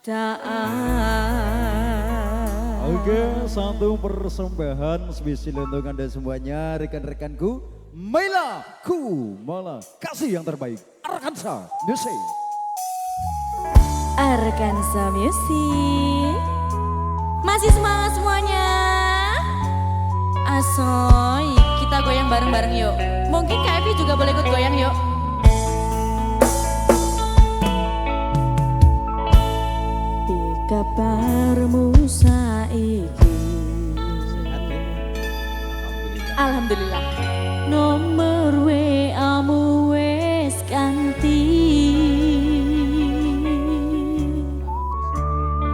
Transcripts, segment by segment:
Oke, satu persembahan spesial untuk Anda semuanya, rekan-rekanku. Maila Kumala, kasih yang terbaik. Arkansa Music. Arkansa Music. Masih semangat semuanya. Asoy, kita goyang bareng-bareng yuk. Mungkin Kak Evi juga boleh ikut goyang yuk. Kabarmu saiki Alhamdulillah. Nomor WA-mu wis ganti,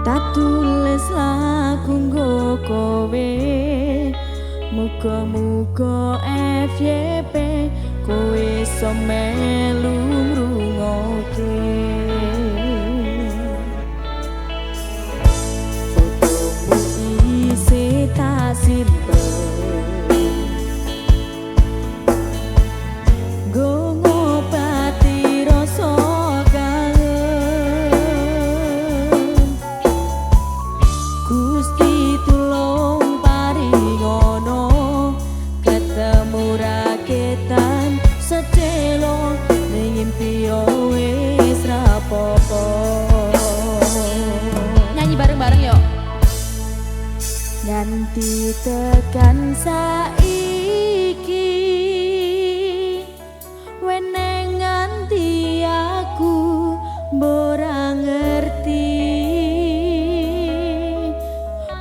tak tulis lagu nggo kowe. Muga-muga FYP kowe iso melu ngrungokke. Tak simpen go ngobati rasa kangen. Gusti tulung paringono ketemu raketan sedelo ning impi wis rapopo. Nyanyi bareng-bareng yuk. Nanti tekan saiki weneng nganti aku mbora ngerti.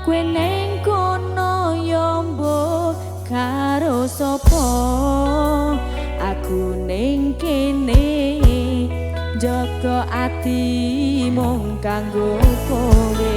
Kowe neng kono yo mbok karo sapa, aku ning kene jaga ati mung kanggo kowe.